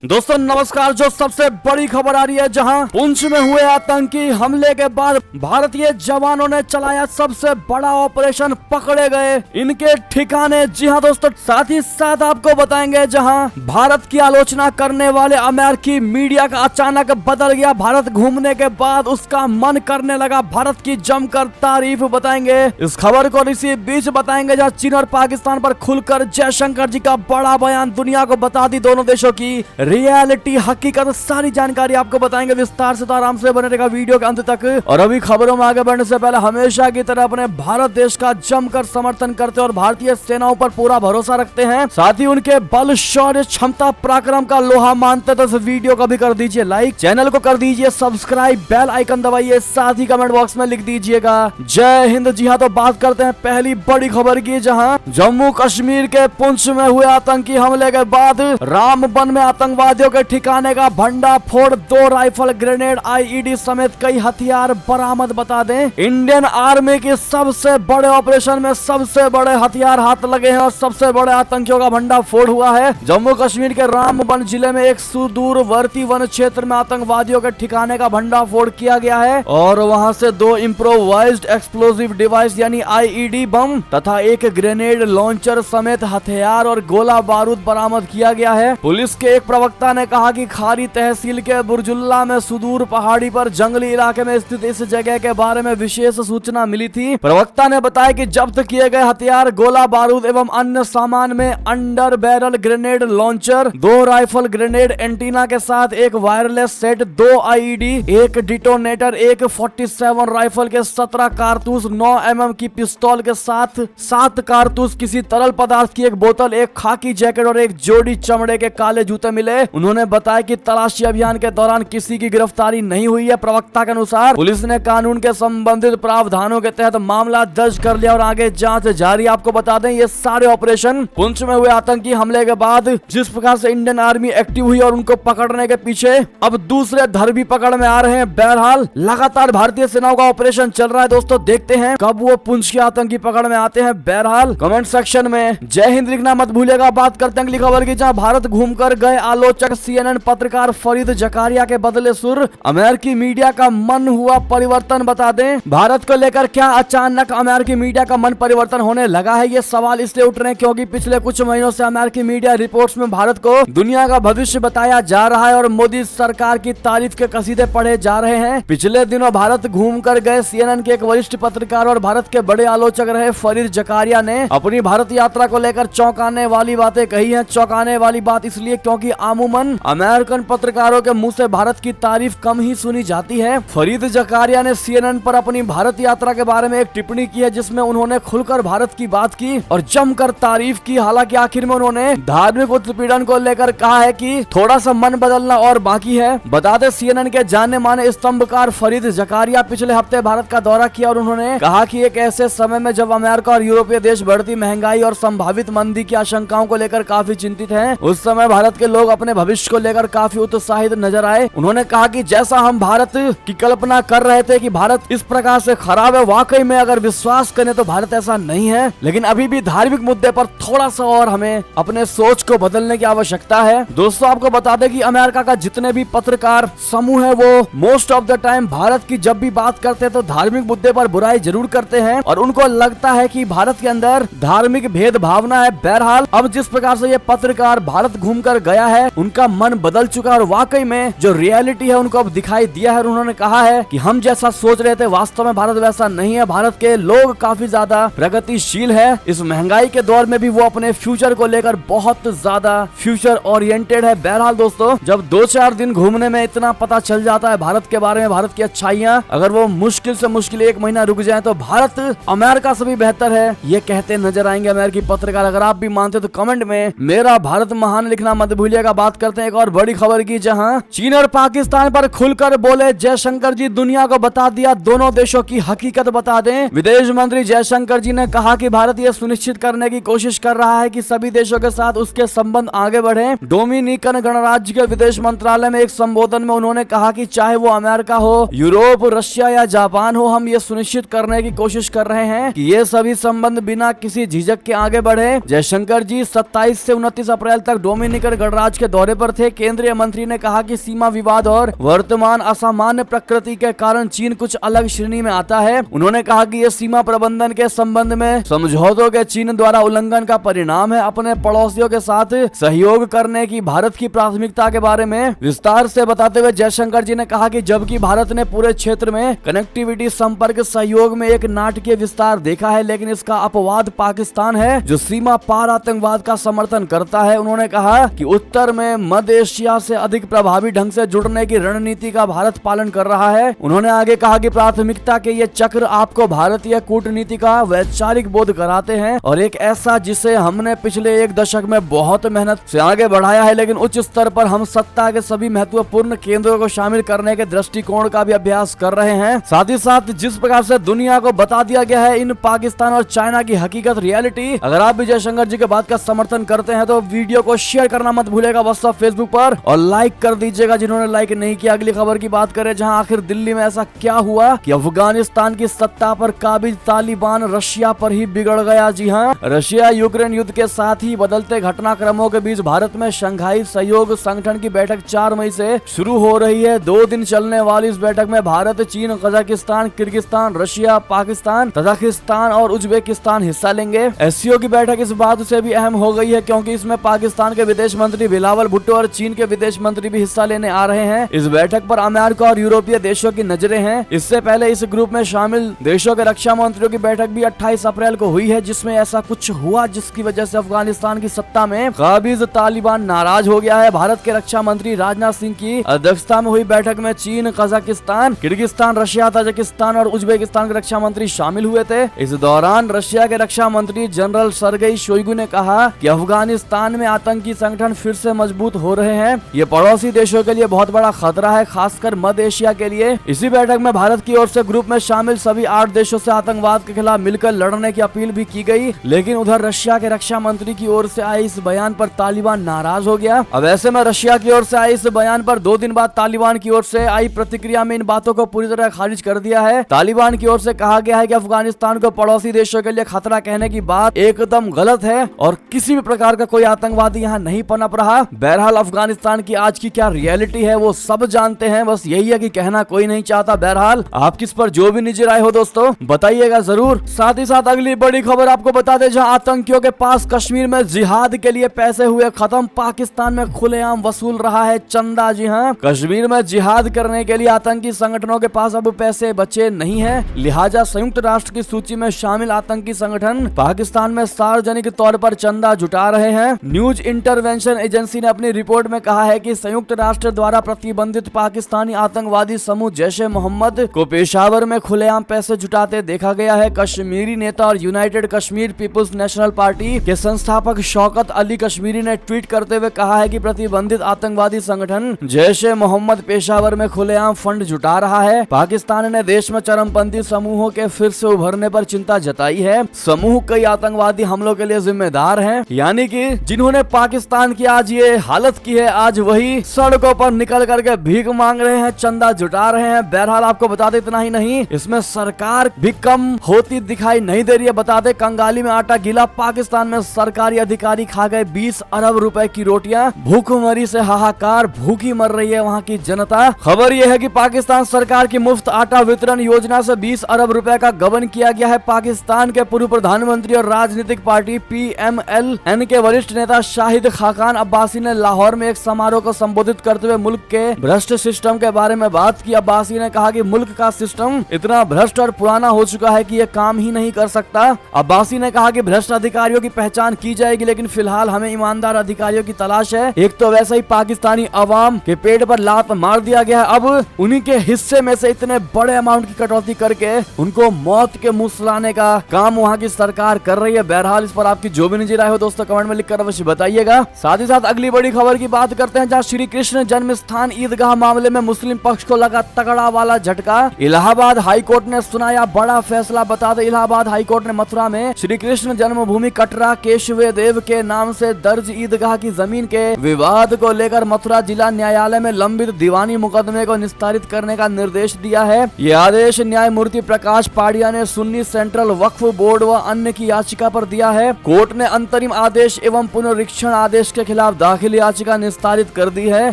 दोस्तों नमस्कार। जो सबसे बड़ी खबर आ रही है, जहां पुंछ में हुए आतंकी हमले के बाद भारतीय जवानों ने चलाया सबसे बड़ा ऑपरेशन, पकड़े गए इनके ठिकाने। जी हां दोस्तों, साथ ही साथ आपको बताएंगे जहां भारत की आलोचना करने वाले अमेरिकी मीडिया का अचानक बदल गया। भारत घूमने के बाद उसका मन करने लगा भारत की जमकर तारीफ बताएंगे। इस खबर को इसी बीच बताएंगे जहां चीन और पाकिस्तान पर खुलकर जयशंकर जी का बड़ा बयान, दुनिया को बता दी दोनों देशों की रियलिटी, हकीकत, सारी जानकारी आपको बताएंगे विस्तार से। तो आराम से बने रहेगा वीडियो के अंत तक। और अभी खबरों में आगे बढ़ने से पहले हमेशा की तरह अपने भारत देश का जमकर समर्थन करते और भारतीय सेनाओं पर पूरा भरोसा रखते हैं, साथ ही उनके बल, शौर्य, क्षमता, पराक्रम का लोहा मानते तो इस वीडियो को भी कर दीजिए लाइक, चैनल को कर दीजिए सब्सक्राइब, बेल आइकन दबाइए, साथ ही कमेंट बॉक्स में लिख दीजिएगा जय हिंद। जी हाँ, तो बात करते हैं पहली बड़ी खबर की, जहां जम्मू कश्मीर के पुंछ में हुए आतंकी हमले के बाद रामबन में आतंकवादियों के ठिकाने का भंडाफोड़, 2 राइफल, ग्रेनेड, आईईडी समेत कई हथियार बरामद। बता दें, इंडियन आर्मी की सबसे बड़े ऑपरेशन में सबसे बड़े हथियार हाथ लगे हैं और सबसे बड़े आतंकियों का भंडाफोड़ हुआ है। जम्मू कश्मीर के रामबन जिले में एक सुदूरवर्ती वन क्षेत्र में आतंकवादियों के ठिकाने का भंडाफोड़ किया गया है और वहां से 2 इम्प्रोवाइज्ड एक्सप्लोसिव डिवाइस यानी आईईडी बम तथा एक ग्रेनेड लॉन्चर समेत हथियार और गोला बारूद बरामद किया गया है। पुलिस के एक प्रवक्ता ने कहा कि खारी तहसील के बुरजुल्ला में सुदूर पहाड़ी पर जंगली इलाके में स्थित इस जगह के बारे में विशेष सूचना मिली थी। प्रवक्ता ने बताया कि जब्त किए गए हथियार, गोला बारूद एवं अन्य सामान में under barrel grenade launcher, 2 rifle, grenade antenna के साथ एक वायरलेस सेट, 2 आईईडी, एक डिटोनेटर, एक 47 राइफल के 17 कारतूस, 9 mm की पिस्तौल के साथ 7 कारतूस, किसी तरल पदार्थ की एक बोतल, एक खाकी जैकेट और एक जोड़ी चमड़े के काले जूते मिले। उन्होंने बताया कि तलाशी अभियान के दौरान किसी की गिरफ्तारी नहीं हुई है। प्रवक्ता के अनुसार पुलिस ने कानून के संबंधित प्रावधानों के तहत मामला दर्ज कर लिया और आगे जांच जारी। आपको बता दें, ये सारे ऑपरेशन पुंछ में हुए आतंकी हमले के बाद जिस प्रकार से इंडियन आर्मी एक्टिव हुई और उनको पकड़ने के पीछे अब दूसरे धर भी पकड़ में आ रहे हैं। बहरहाल लगातार भारतीय सेनाओं का ऑपरेशन चल रहा है दोस्तों, देखते हैं कब वो पुंछ के आतंकी पकड़ में आते हैं। बहरहाल कमेंट सेक्शन में जय हिंद लिखना मत भूलिएगा। बात करते हैं अगली खबर की, जहां भारत घूमकर गए आलोचक CNN पत्रकार फरीद जकारिया के बदले सुर, अमेरिकी मीडिया का मन हुआ परिवर्तन। बता दें, भारत को लेकर क्या अचानक अमेरिकी मीडिया का मन परिवर्तन होने लगा है? ये सवाल इसलिए उठ रहे हैं क्योंकि पिछले कुछ महीनों से अमेरिकी मीडिया रिपोर्ट्स में भारत को दुनिया का भविष्य बताया जा रहा है और मोदी सरकार की तारीफ के कसीदे पढ़े जा रहे हैं। पिछले दिनों भारत घूम कर गए CNN के एक वरिष्ठ पत्रकार और भारत के बड़े आलोचक रहे फरीद जकारिया ने अपनी भारत यात्रा को लेकर चौंकाने वाली बातें कही है। चौंकाने वाली बात इसलिए क्योंकि अमूमन अमेरिकन पत्रकारों के मुंह से भारत की तारीफ कम ही सुनी जाती है। फरीद जकारिया ने CNN पर अपनी भारत यात्रा के बारे में एक टिप्पणी की है, जिसमें उन्होंने खुलकर भारत की बात की और जमकर तारीफ की। हालांकि आखिर में उन्होंने धार्मिक उत्पीड़न को लेकर कहा है कि थोड़ा सा मन बदलना और बाकी है। बता दें, CNN के जाने माने स्तंभकार फरीद जकारिया पिछले हफ्ते भारत का दौरा किया और उन्होंने कहा कि एक ऐसे समय में जब अमेरिका और यूरोपीय देश बढ़ती महंगाई और संभावित मंदी की आशंकाओं को लेकर काफी चिंतित हैं, उस समय भारत के लोग अपने भविष्य को लेकर काफी उत्साहित नजर आए। उन्होंने कहा कि जैसा हम भारत की कल्पना कर रहे थे कि भारत इस प्रकार से खराब है, वाकई में अगर विश्वास करें तो भारत ऐसा नहीं है, लेकिन अभी भी धार्मिक मुद्दे पर थोड़ा सा और हमें अपने सोच को बदलने की आवश्यकता है। दोस्तों आपको बता दें कि अमेरिका का जितने भी पत्रकार समूह है वो most of the time Bharat की जब भी बात करते हैं तो धार्मिक मुद्दे पर बुराई जरूर करते हैं और उनको लगता है कि भारत के अंदर धार्मिक भेद भावना है। बहरहाल अब जिस प्रकार से ये पत्रकार भारत घूमकर गया है, उनका मन बदल चुका है और वाकई में जो रियलिटी है उनको अब दिखाई दिया है। उन्होंने कहा है कि हम जैसा सोच रहे थे वास्तव में भारत वैसा नहीं है। भारत के लोग काफी ज्यादा प्रगतिशील है। इस महंगाई के दौर में भी वो अपने फ्यूचर को लेकर बहुत ज्यादा फ्यूचर ओरिएंटेड है। बहरहाल दोस्तों, जब 2-4 दिन घूमने में इतना पता चल जाता है भारत के बारे में, भारत की अच्छाइयाँ, अगर वो मुश्किल से मुश्किल 1 महीना रुक जाए तो भारत अमेरिका से भी बेहतर है, ये कहते नजर आएंगे अमेरिकी पत्रकार। अगर आप भी मानते तो कमेंट में मेरा भारत महान लिखना मत भूलिएगा। बात करते हैं एक और बड़ी खबर की, जहां चीन और पाकिस्तान पर खुलकर बोले जयशंकर जी, दुनिया को बता दिया दोनों देशों की हकीकत। बता दें, विदेश मंत्री जयशंकर जी ने कहा कि भारत यह सुनिश्चित करने की कोशिश कर रहा है कि सभी देशों के साथ उसके संबंध आगे बढ़े। डोमिनिकन गणराज्य के विदेश मंत्रालय में एक संबोधन में उन्होंने कहा कि चाहे वो अमेरिका हो, यूरोप, रशिया या जापान हो, हम ये सुनिश्चित करने की कोशिश कर रहे हैं कि ये सभी संबंध बिना किसी झिझक के आगे बढ़े। जयशंकर जी 27 से 29 अप्रैल तक डोमिनिकन गणराज्य के दौरे पर थे। केंद्रीय मंत्री ने कहा कि सीमा विवाद और वर्तमान असामान्य प्रकृति के कारण चीन कुछ अलग श्रेणी में आता है। उन्होंने कहा कि यह सीमा प्रबंधन के संबंध में समझौतों के चीन द्वारा उल्लंघन का परिणाम है। अपने पड़ोसियों के साथ सहयोग करने की भारत की प्राथमिकता के बारे में विस्तार से बताते हुए जयशंकर जी ने कहा कि जबकि भारत ने पूरे क्षेत्र में कनेक्टिविटी, संपर्क, सहयोग में एक नाटकीय विस्तार देखा है, लेकिन इसका अपवाद पाकिस्तान है जो सीमा पार आतंकवाद का समर्थन करता है। उन्होंने कहा कि उत्तर में मध्य एशिया से अधिक प्रभावी ढंग से जुड़ने की रणनीति का भारत पालन कर रहा है। उन्होंने आगे कहा कि प्राथमिकता के ये चक्र आपको भारतीय कूटनीति का वैचारिक बोध कराते हैं और एक ऐसा जिसे हमने पिछले एक दशक में बहुत मेहनत से आगे बढ़ाया है, लेकिन उच्च स्तर पर हम सत्ता के सभी महत्वपूर्ण केंद्रों को शामिल करने के दृष्टिकोण का भी अभ्यास कर रहे हैं। साथ ही साथ जिस प्रकार से दुनिया को बता दिया गया है इन पाकिस्तान और चाइना की हकीकत, रियलिटी, अगर आप भी जयशंकर जी के बात का समर्थन करते हैं तो वीडियो को शेयर करना मत भूलेगा व्हाट्सएप, फेसबुक पर, और लाइक कर दीजिएगा जिन्होंने लाइक नहीं किया। अगली खबर की बात करें जहां आखिर दिल्ली में ऐसा क्या हुआ कि अफगानिस्तान की सत्ता पर काबिज तालिबान रशिया पर ही बिगड़ गया। जी हां, रशिया यूक्रेन युद्ध के साथ ही बदलते घटनाक्रमों के बीच भारत में शंघाई सहयोग संगठन की बैठक 4 मई से शुरू हो रही है। 2 दिन चलने वाली इस बैठक में भारत, चीन, Kazakhstan, Kyrgyzstan, Russia, Pakistan, Tajikistan और उज्बेकिस्तान हिस्सा लेंगे। एससीओ की बैठक इस बात से भी अहम हो गई है क्योंकि इसमें पाकिस्तान के विदेश मंत्री बिलावल भुट्टो और चीन के विदेश मंत्री भी हिस्सा लेने आ रहे हैं। इस बैठक पर अमेरिका और यूरोपीय देशों की नजरें हैं। इससे पहले इस ग्रुप में शामिल देशों के रक्षा मंत्रियों की बैठक भी 28 अप्रैल को हुई है, जिसमें ऐसा कुछ हुआ जिसकी वजह से अफगानिस्तान की सत्ता में काबिज तालिबान नाराज हो गया है। भारत के रक्षा मंत्री राजनाथ सिंह की अध्यक्षता में हुई बैठक में चीन, कजाकिस्तान, किर्गिस्तान, रशिया, तजाकिस्तान और उज्बेकिस्तान के रक्षा मंत्री शामिल हुए थे। इस दौरान रशिया के रक्षा मंत्री जनरल सर्गेई शोइगु ने कहा कि अफगानिस्तान में आतंकी संगठन फिर से मजबूत हो रहे हैं। ये पड़ोसी देशों के लिए बहुत बड़ा खतरा है, खासकर मध्य एशिया के लिए। इसी बैठक में भारत की ओर से ग्रुप में शामिल सभी 8 देशों से आतंकवाद के खिलाफ मिलकर लड़ने की अपील भी की गई, लेकिन उधर रशिया के रक्षा मंत्री की ओर से आए इस बयान पर तालिबान नाराज हो गया। अब ऐसे में रशिया की ओर से आए इस बयान पर 2 दिन बाद तालिबान की ओर से आई प्रतिक्रिया में इन बातों को पूरी तरह खारिज कर दिया है। तालिबान की ओर से कहा गया है कि अफगानिस्तान को पड़ोसी देशों के लिए खतरा कहने की बात एकदम गलत है और किसी भी प्रकार का कोई आतंकवादी यहाँ नहीं पनप रहा। बहरहाल अफगानिस्तान की आज की क्या रियलिटी है वो सब जानते हैं, बस यही है कि कहना कोई नहीं चाहता। बहरहाल आप किस पर जो भी निजी राय हो दोस्तों बताइएगा जरूर। साथ ही साथ अगली बड़ी खबर आपको बता दें, जहां आतंकियों के पास कश्मीर में जिहाद के लिए पैसे हुए खत्म, पाकिस्तान में खुलेआम वसूल रहा है चंदा। जी हां, कश्मीर में जिहाद करने के लिए आतंकी संगठनों के पास अब पैसे बचे नहीं है, लिहाजा संयुक्त राष्ट्र की सूची में शामिल आतंकी संगठन पाकिस्तान में सार्वजनिक तौर पर चंदा जुटा रहे हैं। न्यूज इंटरवेंशन एजेंसी ने अपनी रिपोर्ट में कहा है कि संयुक्त राष्ट्र द्वारा प्रतिबंधित पाकिस्तानी आतंकवादी समूह जैश-ए मोहम्मद को पेशावर में खुलेआम पैसे जुटाते देखा गया है। कश्मीरी नेता और united Kashmir people's national party के संस्थापक शौकत अली कश्मीरी ने ट्वीट करते हुए कहा है कि प्रतिबंधित आतंकवादी संगठन जैश-ए मोहम्मद पेशावर में खुलेआम फंड जुटा रहा है। पाकिस्तान ने देश में चरमपंथी समूहों के फिर से उभरने पर चिंता जताई है। समूह कई आतंकवादी हमलों के लिए जिम्मेदार हैं, यानी कि जिन्होंने पाकिस्तान की आज ये हालत की है, आज वही सड़कों पर निकल करके भीख मांग रहे हैं, चंदा जुटा रहे हैं। बहरहाल आपको बता दे इतना ही नहीं, इसमें सरकार भी कम होती दिखाई नहीं दे रही है। बता दे कंगाली में आटा गीला, पाकिस्तान में सरकारी अधिकारी खा गए 20 अरब रुपए की रोटियां, भूखमरी से हाहाकार, भूखी मर रही है वहाँ की जनता। खबर यह है कि पाकिस्तान सरकार की मुफ्त आटा वितरण योजना से 20 अरब रुपए का गबन किया गया है। पाकिस्तान के पूर्व प्रधानमंत्री और राजनीतिक पार्टी PMLN के वरिष्ठ नेता शाहिद खाकान अब्बासी ने लाहौर में एक समारोह को संबोधित करते हुए मुल्क के भ्रष्ट सिस्टम के बारे में बात की। अब्बासी ने कहा कि मुल्क का सिस्टम इतना भ्रष्ट और पुराना हो चुका है कि ये काम ही नहीं कर सकता। अब्बासी ने कहा कि भ्रष्ट अधिकारियों की पहचान की जाएगी, लेकिन फिलहाल हमें ईमानदार अधिकारियों की तलाश है। एक तो वैसे ही पाकिस्तानी अवाम के पेट पर लात मार दिया गया है, अब उन्हीं के हिस्से में से इतने बड़े अमाउंट की कटौती करके उनको मौत के मुंह सुलाने का काम वहाँ की सरकार कर रही है। बहरहाल इस पर आपकी जो भी निजी राय हो दोस्तों कमेंट में लिखकर अवश्य बताइएगा। साथ ही साथ अगली बड़ी खबर की बात करते हैं, जहाँ श्री कृष्ण जन्म स्थान ईदगाह मामले में मुस्लिम पक्ष को लगा तगड़ा वाला झटका। इलाहाबाद हाईकोर्ट ने सुनाया बड़ा फैसला। बता दें इलाहाबाद हाईकोर्ट ने मथुरा में श्री कृष्ण जन्मभूमि कटरा केशवे देव के नाम से दर्ज ईदगाह की जमीन के विवाद को लेकर मथुरा जिला न्यायालय में लंबित दीवानी मुकदमे को निस्तारित करने का निर्देश दिया है। ये आदेश न्यायमूर्ति प्रकाश पाड़िया ने सुन्नी सेंट्रल वक्फ बोर्ड व अन्य की याचिका पर दिया है। कोर्ट ने अंतरिम आदेश एवं पुनरीक्षण आदेश के खिलाफ दाखिल दाखिल याचिका निस्तारित कर दी है।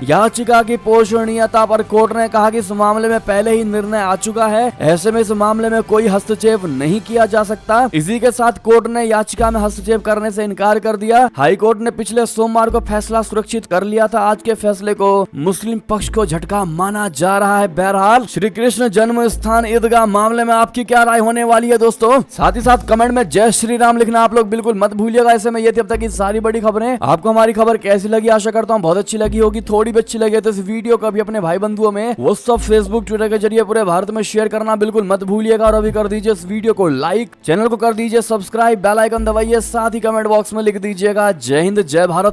याचिका की पोषणीयता पर कोर्ट ने कहा कि इस मामले में पहले ही निर्णय आ चुका है, ऐसे में इस मामले में कोई हस्तक्षेप नहीं किया जा सकता। इसी के साथ कोर्ट ने याचिका में हस्तक्षेप करने से इनकार कर दिया। हाई कोर्ट ने पिछले सोमवार को फैसला सुरक्षित कर लिया था। आज के फैसले को मुस्लिम पक्ष को झटका माना जा रहा है। बहरहाल श्री कृष्ण जन्म स्थान ईदगाह मामले में आपकी क्या राय होने वाली है दोस्तों? साथ ही साथ कमेंट में जय श्री राम लिखना आप लोग बिल्कुल मत भूलिएगा। ऐसे में ये थी अब तक की सारी बड़ी खबरें। आपको हमारी खबर कैसी लगी? आशा करता हूँ बहुत अच्छी लगी होगी। थोड़ी भी अच्छी लगी तो इस वीडियो को भी अपने भाई बंधुओं में व्हाट्सएप, फेसबुक, ट्विटर के जरिए पूरे भारत में शेयर करना बिल्कुल मत भूलिएगा। और अभी कर दीजिए इस वीडियो को लाइक, चैनल को कर दीजिए सब्सक्राइब, बेल आइकन दबाइए, साथ ही कमेंट बॉक्स में लिख दीजिएगा जय हिंद जय भारत।